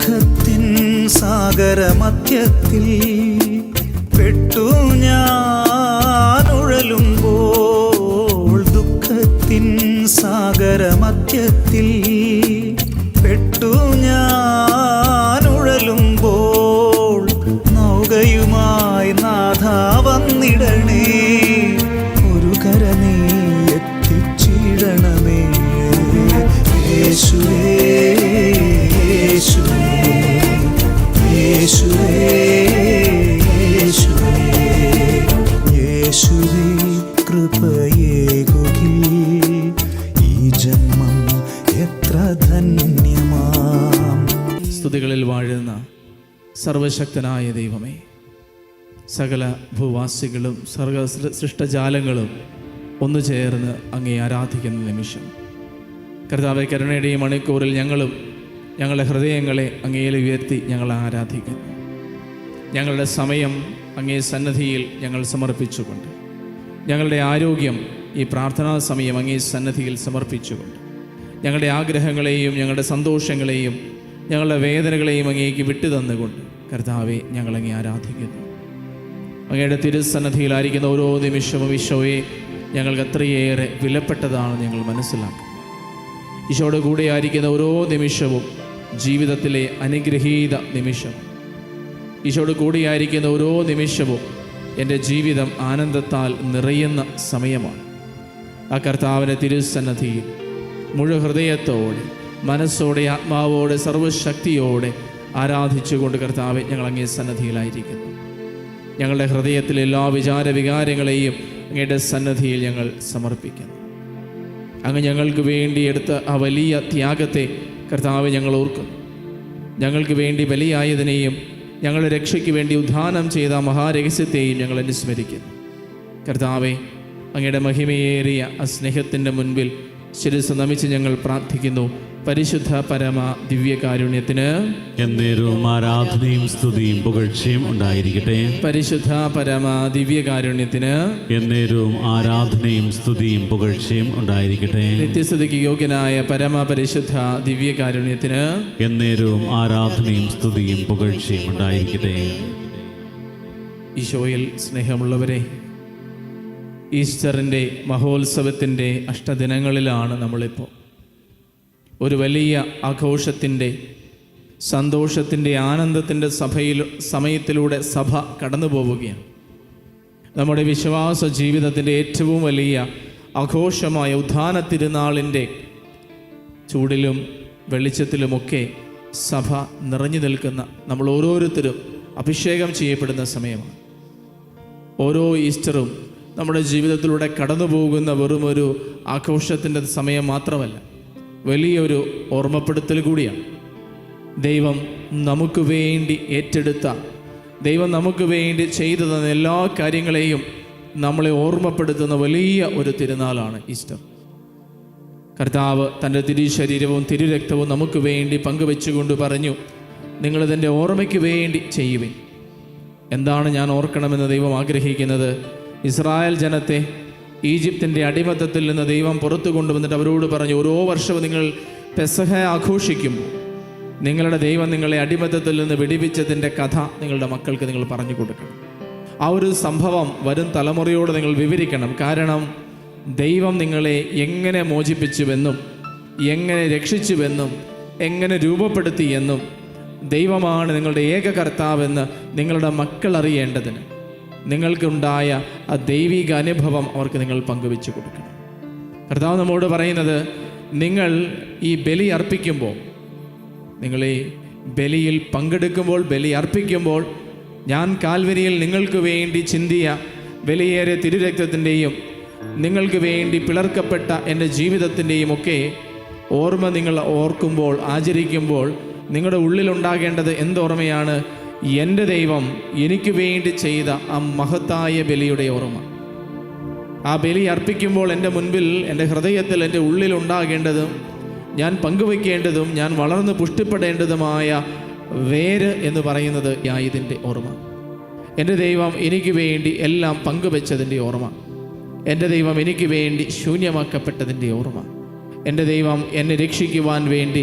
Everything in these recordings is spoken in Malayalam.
ദുഃഖത്തിൻ സാഗരമധ്യത്തിൽ പെട്ടു ഞാൻ ഉഴലുമ്പോൾ, ദുഃഖത്തിൻ സാഗരമധ്യത്തിൽ പെട്ടു ഞാൻ ഉഴലുമ്പോൾ, നൗകയുമായി നാഥ വന്നിടണേ, ഒരു കര നീ എത്തിച്ചിടണമേ. യേശുവേ യേശുവേ യേശുവേ യേശുവേ യേശുവേ കൃപയേകുകിൽ ഈ ജന്മം എത്ര ധന്യമാം. സ്തുതികളിൽ വാഴുന്ന സർവശക്തനായ ദൈവമേ, സകല ഭൂവാസികളും സർവ സൃഷ്ടജാലങ്ങളും ഒന്നു ചേർന്ന് അങ്ങേ ആരാധിക്കുന്ന നിമിഷം, കർത്താവേ, കരുണയുടെ ഈ മണിക്കൂറിൽ ഞങ്ങളും ഞങ്ങളുടെ ഹൃദയങ്ങളെ അങ്ങയിൽ ഉയർത്തി ഞങ്ങൾ ആരാധിക്കുന്നു. ഞങ്ങളുടെ സമയം അങ്ങേ സന്നദ്ധിയിൽ ഞങ്ങൾ സമർപ്പിച്ചുകൊണ്ട്, ഞങ്ങളുടെ ആരോഗ്യം ഈ പ്രാർത്ഥനാ സമയം അങ്ങേ സന്നദ്ധിയിൽ സമർപ്പിച്ചുകൊണ്ട്, ഞങ്ങളുടെ ആഗ്രഹങ്ങളെയും ഞങ്ങളുടെ സന്തോഷങ്ങളെയും ഞങ്ങളുടെ വേദനകളെയും അങ്ങേക്ക് വിട്ടുതന്നുകൊണ്ട്, കർത്താവെ, ഞങ്ങളങ്ങേ ആരാധിക്കുന്നു. അങ്ങയുടെ തിരുസന്നദ്ധിയിലായിരിക്കുന്ന ഓരോ നിമിഷവും ഈശോയെ ഞങ്ങൾക്ക് അത്രയേറെ വിലപ്പെട്ടതാണ് ഞങ്ങൾ മനസ്സിലാക്കും. ഈശോയുടെ കൂടെ ആയിരിക്കുന്ന ഓരോ നിമിഷവും ജീവിതത്തിലെ അനുഗ്രഹീത നിമിഷം. ഈശോയുടെ കൂടെയായിരിക്കുന്ന ഓരോ നിമിഷവും എൻ്റെ ജീവിതം ആനന്ദത്താൽ നിറയുന്ന സമയമാണ്. ആ കർത്താവിൻ്റെ തിരുസന്നദ്ധിയിൽ മുഴുഹൃദയത്തോടെ, മനസ്സോടെ, ആത്മാവോടെ, സർവശക്തിയോടെ ആരാധിച്ചുകൊണ്ട്, കർത്താവെ, ഞങ്ങൾ അങ്ങേ സന്നദ്ധിയിലായിരിക്കുന്നു. ഞങ്ങളുടെ ഹൃദയത്തിലെ എല്ലാ വികാരങ്ങളെയും അങ്ങയുടെ സന്നദ്ധിയിൽ ഞങ്ങൾ സമർപ്പിക്കുന്നു. അങ്ങ് ഞങ്ങൾക്ക് വേണ്ടി എടുത്ത ആ വലിയ ത്യാഗത്തെ, കർത്താവെ, ഞങ്ങൾ ഓർക്കുന്നു. ഞങ്ങൾക്ക് വേണ്ടി ബലിയായതിനെയും ഞങ്ങളുടെ രക്ഷയ്ക്ക് വേണ്ടി ഉദ്ധാനം ചെയ്ത മഹാരഹസ്യത്തെയും ഞങ്ങൾ അനുസ്മരിക്കുന്നു. കർത്താവെ, അങ്ങയുടെ മഹിമയേറിയ ആ സ്നേഹത്തിൻ്റെ മുൻപിൽ ശിരസ്സ് നമിച്ച് ഞങ്ങൾ പ്രാർത്ഥിക്കുന്നു. പരിശുദ്ധ പരമ ദിവ്യകാരുണ്യത്തിന് എന്നേരവും ആരാധനയും സ്തുതിയും പുകഴ്ചയും ഉണ്ടായിരിക്കട്ടെ. പരിശുദ്ധ പരമ ദിവ്യകാരുണ്യത്തിന് എന്നേരവും ആരാധനയും സ്തുതിയും പുകഴ്ചയും ഉണ്ടായിരിക്കട്ടെ. നിത്യസ്തുതിക്ക് യോഗ്യനായ പരമ പരിശുദ്ധ ദിവ്യകാരുണ്യത്തിന് എന്നേരവും ആരാധനയും സ്തുതിയും പുകഴ്ചയും ഉണ്ടായിരിക്കട്ടെ. ഈശോയിൽ സ്നേഹമുള്ളവരെ, ഈസ്റ്ററിൻ്റെ മഹോത്സവത്തിൻ്റെ അഷ്ടദിനങ്ങളിലാണ് നമ്മളിപ്പോൾ. ഒരു വലിയ ആഘോഷത്തിൻ്റെ, സന്തോഷത്തിൻ്റെ, ആനന്ദത്തിൻ്റെ സമയത്തിലൂടെ സഭ കടന്നു പോവുകയാണ്. നമ്മുടെ വിശ്വാസ ജീവിതത്തിൻ്റെ ഏറ്റവും വലിയ ആഘോഷമായ ഉത്ഥാന തിരുനാളിൻ്റെ ചൂടിലും വെളിച്ചത്തിലുമൊക്കെ സഭ നിറഞ്ഞു നിൽക്കുന്ന, നമ്മൾ ഓരോരുത്തരും അഭിഷേകം ചെയ്യപ്പെടുന്ന സമയമാണ്. ഓരോ ഈസ്റ്ററും നമ്മുടെ ജീവിതത്തിലൂടെ കടന്നു പോകുന്ന വെറുമൊരു ആഘോഷത്തിൻ്റെ സമയം മാത്രമല്ല, വലിയൊരു ഓർമ്മപ്പെടുത്തൽ കൂടിയാണ്. ദൈവം നമുക്ക് വേണ്ടി ഏറ്റെടുത്ത, ദൈവം നമുക്ക് വേണ്ടി ചെയ്തു തന്ന എല്ലാ കാര്യങ്ങളെയും നമ്മളെ ഓർമ്മപ്പെടുത്തുന്ന വലിയ ഒരു തിരുനാളാണ് ഈസ്റ്റർ. കർത്താവ് തൻ്റെ തിരുശരീരവും തിരുരക്തവും നമുക്ക് വേണ്ടി പങ്കുവെച്ചുകൊണ്ട് പറഞ്ഞു, നിങ്ങളിതിൻ്റെ ഓർമ്മയ്ക്ക് വേണ്ടി ചെയ്യുവിൻ. എന്താണ് ഞാൻ ഓർക്കണമെന്ന് ദൈവം ആഗ്രഹിക്കുന്നത്? ഇസ്രായേൽ ജനത്തെ ഈജിപ്തിൻ്റെ അടിമത്തത്തിൽ നിന്ന് ദൈവം പുറത്തു കൊണ്ടുവന്നിട്ട് അവരോട് പറഞ്ഞു, ഓരോ വർഷവും നിങ്ങൾ പെസഹ ആഘോഷിക്കുമ്പോൾ നിങ്ങളുടെ ദൈവം നിങ്ങളെ അടിമത്തത്തിൽ നിന്ന് വിടിവിച്ചതിൻ്റെ കഥ നിങ്ങളുടെ മക്കൾക്ക് നിങ്ങൾ പറഞ്ഞു കൊടുക്കണം. ആ ഒരു സംഭവം വരും തലമുറയോട് നിങ്ങൾ വിവരിക്കണം. കാരണം ദൈവം നിങ്ങളെ എങ്ങനെ മോചിപ്പിച്ചുവെന്നും എങ്ങനെ രക്ഷിച്ചുവെന്നും എങ്ങനെ രൂപപ്പെടുത്തിയെന്നും ദൈവമാണ് നിങ്ങളുടെ ഏക കർത്താവെന്ന് നിങ്ങളുടെ മക്കൾ അറിയേണ്ടതിന് നിങ്ങൾക്കുണ്ടായ ആ ദൈവിക അനുഭവം അവർക്ക് നിങ്ങൾ പങ്കുവെച്ചു കൊടുക്കണം. കർത്താവ് നമ്മോട് പറയുന്നത്, നിങ്ങൾ ഈ ബലി അർപ്പിക്കുമ്പോൾ, നിങ്ങൾ ഈ ബലിയിൽ പങ്കെടുക്കുമ്പോൾ, ബലി അർപ്പിക്കുമ്പോൾ, ഞാൻ കാൽവരിയിൽ നിങ്ങൾക്ക് വേണ്ടി ചിന്തിയ വിലയേറിയ തിരുരക്തത്തിൻ്റെയും നിങ്ങൾക്ക് വേണ്ടി പിളർക്കപ്പെട്ട എൻ്റെ ജീവിതത്തിൻ്റെയും ഒക്കെ ഓർമ്മ നിങ്ങൾ ഓർക്കുമ്പോൾ, ആചരിക്കുമ്പോൾ, നിങ്ങളുടെ ഉള്ളിലുണ്ടാകേണ്ടത് എന്തോർമ്മയാണ്? എൻ്റെ ദൈവം എനിക്ക് വേണ്ടി ചെയ്ത ആ മഹത്തായ ബലിയുടെ ഓർമ്മ. ആ ബലി അർപ്പിക്കുമ്പോൾ എൻ്റെ മുൻപിൽ, എൻ്റെ ഹൃദയത്തിൽ, എൻ്റെ ഉള്ളിലുണ്ടാകേണ്ടതും ഞാൻ പങ്കുവയ്ക്കേണ്ടതും ഞാൻ വളർന്ന് പുഷ്ടിപ്പെടേണ്ടതുമായ വേര് എന്ന് പറയുന്നത് ഇതിൻ്റെ ഓർമ്മ. എൻ്റെ ദൈവം എനിക്ക് വേണ്ടി എല്ലാം പങ്കുവെച്ചതിൻ്റെ ഓർമ്മ. എൻ്റെ ദൈവം എനിക്ക് വേണ്ടി ശൂന്യമാക്കപ്പെട്ടതിൻ്റെ ഓർമ്മ. എൻ്റെ ദൈവം എന്നെ രക്ഷിക്കുവാൻ വേണ്ടി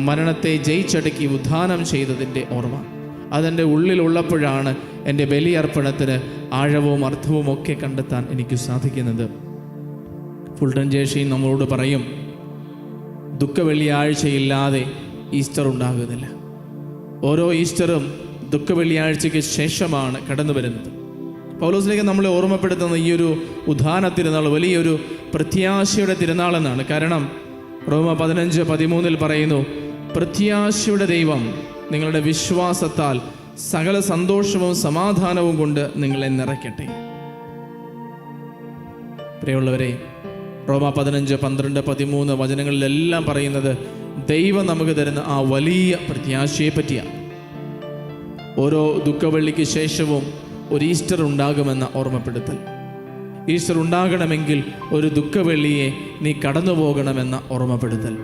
മരണത്തെ ജയിച്ചടക്കി ഉദ്ധാനം ചെയ്തതിൻ്റെ ഓർമ്മ അതെൻ്റെ ഉള്ളിലുള്ളപ്പോഴാണ് എൻ്റെ ബലിയർപ്പണത്തിന് ആഴവും അർത്ഥവും ഒക്കെ കണ്ടെത്താൻ എനിക്ക് സാധിക്കുന്നത്. ഫുൾട്ടൻ ജേഷി നമ്മളോട് പറയും, ദുഃഖ വെള്ളിയാഴ്ചയില്ലാതെ ഈസ്റ്റർ ഉണ്ടാകുന്നില്ല. ഓരോ ഈസ്റ്ററും ദുഃഖ വെള്ളിയാഴ്ചയ്ക്ക് ശേഷമാണ് കടന്നു വരുന്നത്. പൗലോസിലേക്ക് നമ്മളെ ഓർമ്മപ്പെടുത്തുന്ന ഈ ഒരു ഉദ്ധാന തിരുനാൾ വലിയൊരു പ്രത്യാശയുടെ തിരുനാളെന്നാണ്. കാരണം റോമ 15:13 പറയുന്നു, പ്രത്യാശയുടെ ദൈവം നിങ്ങളുടെ വിശ്വാസത്താൽ സകല സന്തോഷവും സമാധാനവും കൊണ്ട് നിങ്ങളെ നിറയ്ക്കട്ടെ. പ്രിയമുള്ളവരെ, റോമ 15, 12, 13 വചനങ്ങളിലെല്ലാം പറയുന്നത് ദൈവം നമുക്ക് തരുന്ന ആ വലിയ പ്രത്യാശയെ പറ്റിയാണ്. ഓരോ ദുഃഖവെള്ളിക്ക് ശേഷവും ഒരു ഈസ്റ്റർ ഉണ്ടാകുമെന്ന ഓർമ്മപ്പെടുത്തൽ. ഈസ്റ്റർ ഉണ്ടാകണമെങ്കിൽ ഒരു ദുഃഖവെള്ളിയെ നീ കടന്നു പോകണമെന്ന ഓർമ്മപ്പെടുത്തൽ.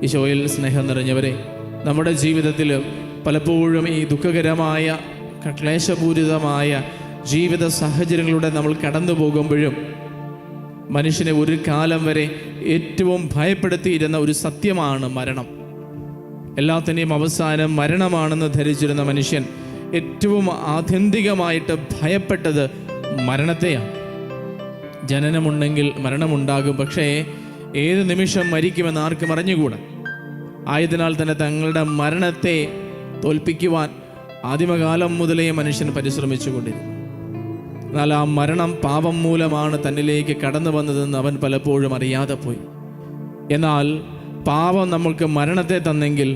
ഈശോയിൽ സ്നേഹം നിറഞ്ഞവരെ, നമ്മുടെ ജീവിതത്തിൽ പലപ്പോഴും ഈ ദുഃഖകരമായ ക്ലേശപൂരിതമായ ജീവിത സാഹചര്യങ്ങളിലൂടെ നമ്മൾ കടന്നു പോകുമ്പോഴും മനുഷ്യനെ ഒരു കാലം വരെ ഏറ്റവും ഭയപ്പെടുത്തിയിരുന്ന ഒരു സത്യമാണ് മരണം. എല്ലാത്തിൻ്റെയും അവസാനം മരണമാണെന്ന് ധരിച്ചിരുന്ന മനുഷ്യൻ ഏറ്റവും ആത്യന്തികമായിട്ട് ഭയപ്പെട്ടത് മരണത്തെയാണ്. ജനനമുണ്ടെങ്കിൽ മരണമുണ്ടാകും, പക്ഷേ ഏത് നിമിഷം മരിക്കുമെന്ന് ആർക്കും അറിഞ്ഞുകൂടാ. ആയതിനാൽ തന്നെ തങ്ങളുടെ മരണത്തെ തോൽപ്പിക്കുവാൻ ആദിമകാലം മുതലേ മനുഷ്യൻ പരിശ്രമിച്ചുകൊണ്ടിരുന്നു. എന്നാൽ ആ മരണം പാപം മൂലമാണ് തന്നിലേക്ക് കടന്നു വന്നതെന്ന് അവൻ പലപ്പോഴും അറിയാതെ പോയി. എന്നാൽ പാപം നമ്മൾക്ക് മരണത്തെ തന്നെങ്കിൽ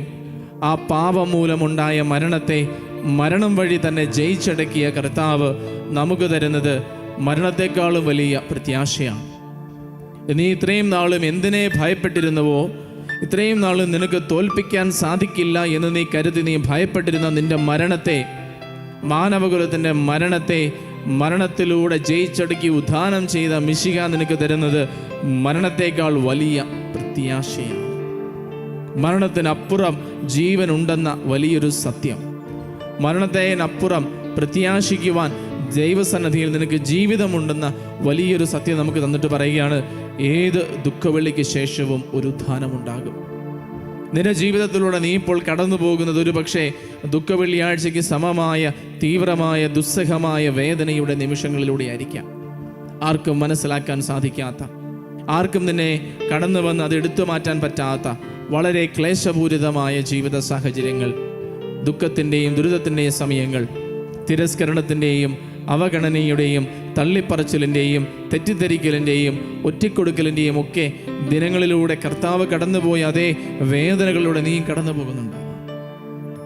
ആ പാപം മൂലമുണ്ടായ മരണത്തെ മരണം വഴി തന്നെ ജയിച്ചടക്കിയ കർത്താവ് നമുക്ക് തരുന്നത് മരണത്തെക്കാളും വലിയ പ്രത്യാശയാണ്. നീ ഇത്രയും നാളും എന്തിനെ ഭയപ്പെട്ടിരുന്നുവോ, ഇത്രയും നാളും നിനക്ക് തോൽപ്പിക്കാൻ സാധിക്കില്ല എന്ന് നീ കരുതി നീ ഭയപ്പെട്ടിരുന്ന നിന്റെ മരണത്തെ, മാനവകുലത്തിൻ്റെ മരണത്തെ മരണത്തിലൂടെ ജയിച്ചടക്കി ഉദ്ധാനം ചെയ്ത മിശിഹ നിനക്ക് തരുന്നത് മരണത്തേക്കാൾ വലിയ പ്രത്യാശയാണ്. മരണത്തിനപ്പുറം ജീവനുണ്ടെന്ന വലിയൊരു സത്യം, മരണത്തിനപ്പുറം പ്രത്യാശിക്കുവാൻ ദൈവസന്നിധിയിൽ നിനക്ക് ജീവിതമുണ്ടെന്ന വലിയൊരു സത്യം നമുക്ക് തന്നിട്ട് പറയുകയാണ്, ഏത് ദുഃഖവെള്ളിക്ക് ശേഷവും ഒരു ഉദ്ധാനമുണ്ടാകും. നിന്റെ ജീവിതത്തിലൂടെ നീ ഇപ്പോൾ കടന്നു പോകുന്നത് ഒരു പക്ഷേ ദുഃഖവെള്ളിയാഴ്ചയ്ക്ക് സമമായ തീവ്രമായ ദുസ്സഹമായ വേദനയുടെ നിമിഷങ്ങളിലൂടെ ആയിരിക്കാം. ആർക്കും മനസ്സിലാക്കാൻ സാധിക്കാത്ത, ആർക്കും നിന്നെ കടന്നു വന്ന് അത് എടുത്തു മാറ്റാൻ പറ്റാത്ത വളരെ ക്ലേശപൂരിതമായ ജീവിത സാഹചര്യങ്ങൾ, ദുഃഖത്തിൻ്റെയും ദുരിതത്തിൻ്റെയും സമയങ്ങൾ, തിരസ്കരണത്തിൻ്റെയും അവഗണനയുടെയും തള്ളിപ്പറച്ചിലിൻ്റെയും തെറ്റിദ്ധരിക്കലിൻ്റെയും ഒറ്റിക്കൊടുക്കലിൻ്റെയും ഒക്കെ ദിനങ്ങളിലൂടെ കർത്താവ് കടന്നുപോയ അതേ വേദനകളിലൂടെ നീ കടന്നു പോകുന്നുണ്ട്.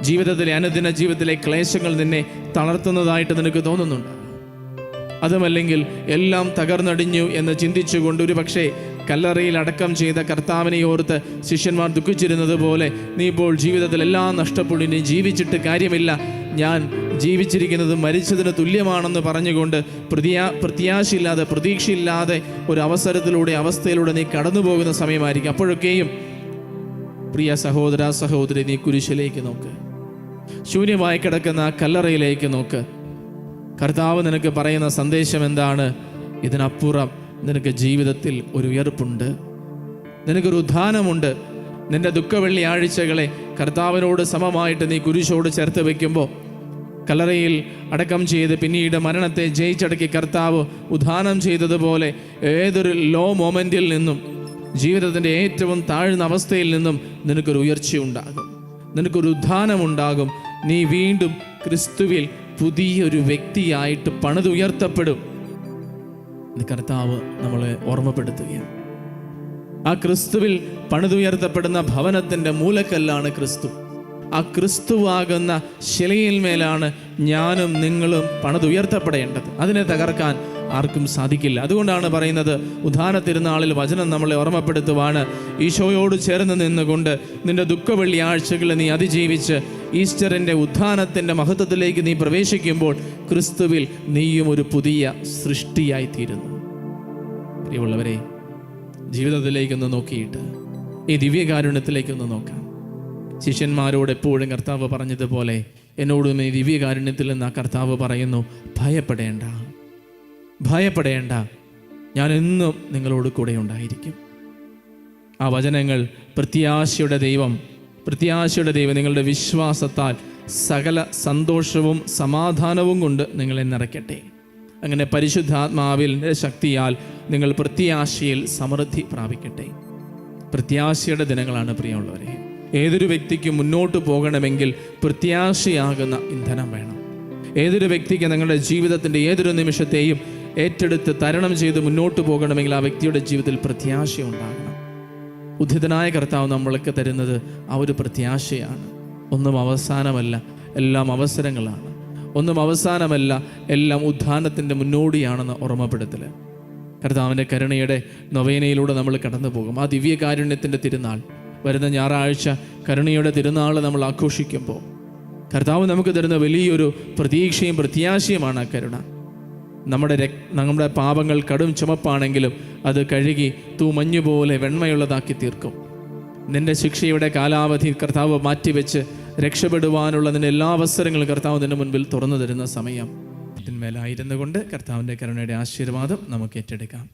ജീവിതത്തിലെ അനുദിന ജീവിതത്തിലെ ക്ലേശങ്ങൾ നിന്നെ തളർത്തുന്നതായിട്ട് നിനക്ക് തോന്നുന്നുണ്ട്. അതുമല്ലെങ്കിൽ എല്ലാം തകർന്നടിഞ്ഞു എന്ന് ചിന്തിച്ചുകൊണ്ട് ഒരു പക്ഷേ കല്ലറയിൽ അടക്കം ചെയ്ത കർത്താവിനെ ഓർത്ത് ശിഷ്യന്മാർ ദുഃഖിച്ചിരുന്നത് പോലെ നീ ഇപ്പോൾ ജീവിതത്തിൽ എല്ലാം നഷ്ടപ്പെടിനി, ജീവിച്ചിട്ട് കാര്യമില്ല, ഞാൻ ജീവിച്ചിരിക്കുന്നത് മരിച്ചതിന് തുല്യമാണെന്ന് പറഞ്ഞുകൊണ്ട് പ്രത്യാശയില്ലാതെ പ്രതീക്ഷയില്ലാതെ ഒരു അവസ്ഥയിലൂടെ നീ കടന്നു പോകുന്ന സമയമായിരിക്കും. അപ്പോഴൊക്കെയും പ്രിയ സഹോദര സഹോദരി, നീ കുരിശിലേക്ക് നോക്ക്, ശൂന്യമായി കിടക്കുന്ന കല്ലറയിലേക്ക് നോക്ക്. കർത്താവ് നിനക്ക് പറയുന്ന സന്ദേശം എന്താണ്? ഇതിനപ്പുറം നിനക്ക് ജീവിതത്തിൽ ഒരു ഉയർപ്പുണ്ട്, നിനക്കൊരു ഉദ്ധാനമുണ്ട്. നിന്റെ ദുഃഖവെള്ളിയാഴ്ചകളെ കർത്താവിനോട് സമമായിട്ട് നീ കുരിശോട് ചേർത്ത് വയ്ക്കുമ്പോൾ, കല്ലറയിൽ അടക്കം ചെയ്ത് പിന്നീട് മരണത്തെ ജയിച്ചടക്കി കർത്താവ് ഉദ്ധാനം ചെയ്തതുപോലെ ഏതൊരു ലോ മൊമെൻറ്റിൽ നിന്നും, ജീവിതത്തിൻ്റെ ഏറ്റവും താഴ്ന്ന അവസ്ഥയിൽ നിന്നും നിനക്കൊരു ഉയർച്ചയുണ്ടാകും, നിനക്കൊരു ഉദ്ധാനമുണ്ടാകും. നീ വീണ്ടും ക്രിസ്തുവിൽ പുതിയൊരു വ്യക്തിയായിട്ട് പണിതുയർത്തപ്പെടും. കർത്താവ് നമ്മളെ ഓർമ്മപ്പെടുത്തുകയാണ്. ആ ക്രിസ്തുവിൽ പണിതുയർത്തപ്പെടുന്ന ഭവനത്തിൻ്റെ മൂലക്കല്ലാണ് ക്രിസ്തു. ആ ക്രിസ്തുവാകുന്ന ശിലയിൽ മേലാണ് ഞാനും നിങ്ങളും പണിതുയർത്തപ്പെടേണ്ടത്. അതിനെ തകർക്കാൻ ആർക്കും സാധിക്കില്ല. അതുകൊണ്ടാണ് പറയുന്നത്, ഉദ്ധാന തിരുനാളിൽ വചനം നമ്മളെ ഓർമ്മപ്പെടുത്തുവാണ്, ഈശോയോട് ചേർന്ന് നിന്നുകൊണ്ട് നിന്റെ ദുഃഖവെള്ളിയാഴ്ചകളെ നീ അതിജീവിച്ച് ഈസ്റ്ററിൻ്റെ ഉദ്ധാനത്തിൻ്റെ മഹത്വത്തിലേക്ക് നീ പ്രവേശിക്കുമ്പോൾ ക്രിസ്തുവിൽ നീയും ഒരു പുതിയ സൃഷ്ടിയായിത്തീരുന്നു. പ്രിയമുള്ളവരെ, ജീവിതത്തിലേക്കൊന്ന് നോക്കിയിട്ട് ഈ ദിവ്യകാരുണ്യത്തിലേക്കൊന്ന് നോക്കാം. ശിഷ്യന്മാരോട് എപ്പോഴും കർത്താവ് പറഞ്ഞതുപോലെ എന്നോടും ഈ ദിവ്യകാരുണ്യത്തിൽ നിന്ന് ആ കർത്താവ് പറയുന്നു, ഭയപ്പെടേണ്ട, ഭയപ്പെടേണ്ട, ഞാൻ എന്നും നിങ്ങളോട് കൂടെ ഉണ്ടായിരിക്കും. ആ വചനങ്ങൾ പ്രത്യാശയുടെ ദൈവം നിങ്ങളുടെ വിശ്വാസത്താൽ സകല സന്തോഷവും സമാധാനവും കൊണ്ട് നിങ്ങളെ നിറയ്ക്കട്ടെ. അങ്ങനെ പരിശുദ്ധാത്മാവിൻ്റെ ശക്തിയാൽ നിങ്ങൾ പ്രത്യാശയിൽ സമൃദ്ധി പ്രാപിക്കട്ടെ. പ്രത്യാശയുടെ ദിനങ്ങളാണ് പ്രിയമുള്ളവരെ. ഏതൊരു വ്യക്തിക്കും മുന്നോട്ട് പോകണമെങ്കിൽ പ്രത്യാശയാകുന്ന ഇന്ധനം വേണം. ഏതൊരു വ്യക്തിക്ക് നിങ്ങളുടെ ജീവിതത്തിൻ്റെ ഏതൊരു നിമിഷത്തെയും ഏറ്റെടുത്ത് തരണം ചെയ്ത് മുന്നോട്ട് പോകണമെങ്കിൽ ആ വ്യക്തിയുടെ ജീവിതത്തിൽ പ്രത്യാശ ഉണ്ടാകണം. ഉദ്ധിതനായ കർത്താവ് നമ്മൾക്ക് തരുന്നത് ആ ഒരു പ്രത്യാശയാണ്. ഒന്നും അവസാനമല്ല, എല്ലാം അവസരങ്ങളാണ്. ഒന്നും അവസാനമല്ല, എല്ലാം ഉദ്ധാനത്തിൻ്റെ മുന്നോടിയാണെന്ന് ഓർമ്മപ്പെടുത്തൽ. കർത്താവിൻ്റെ കരുണയുടെ നൊവേനയിലൂടെ നമ്മൾ കടന്നു പോകും. ആ ദിവ്യകാരുണ്യത്തിൻ്റെ തിരുനാൾ വരുന്ന ഞായറാഴ്ച കരുണയുടെ തിരുനാൾ നമ്മൾ ആഘോഷിക്കുമ്പോൾ കർത്താവ് നമുക്ക് തരുന്ന വലിയൊരു പ്രതീക്ഷയും പ്രത്യാശയുമാണ് ആ കരുണ. നമ്മുടെ പാപങ്ങൾ കടും ചുമപ്പാണെങ്കിലും അത് കഴുകി തൂമഞ്ഞുപോലെ വെണ്മയുള്ളതാക്കി തീർക്കും. നിന്റെ ശിക്ഷയുടെ കാലാവധി കർത്താവ് മാറ്റിവെച്ച് രക്ഷപ്പെടുവാനുള്ള നിന്റെ എല്ലാ അവസരങ്ങളും കർത്താവ് നിന്റെ മുൻപിൽ തുറന്നു തരുന്ന സമയം. ഇതിന്മേലായിരുന്നു കൊണ്ട് കർത്താവിൻ്റെ കരുണയുടെ ആശീർവാദം നമുക്ക് ഏറ്റെടുക്കാം.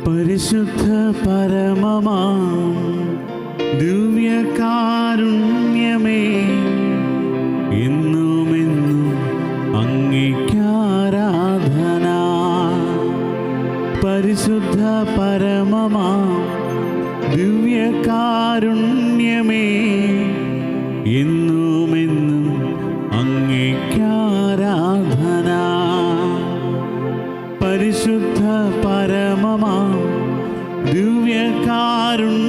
പരിശുദ്ധ പരമമാം ദിവ്യകാരുണ്യമേ, എന്നുമെന്നും അങ്ങേക്കാരാധന. പരിശുദ്ധ പരമമാം ദിവ്യകാരുണ്യമേ, എന്നുമെന്നും അങ്ങേക്കാരാധന. പരിശുദ്ധ പരമമാം ദിവ്യകാരുണ്യമേ,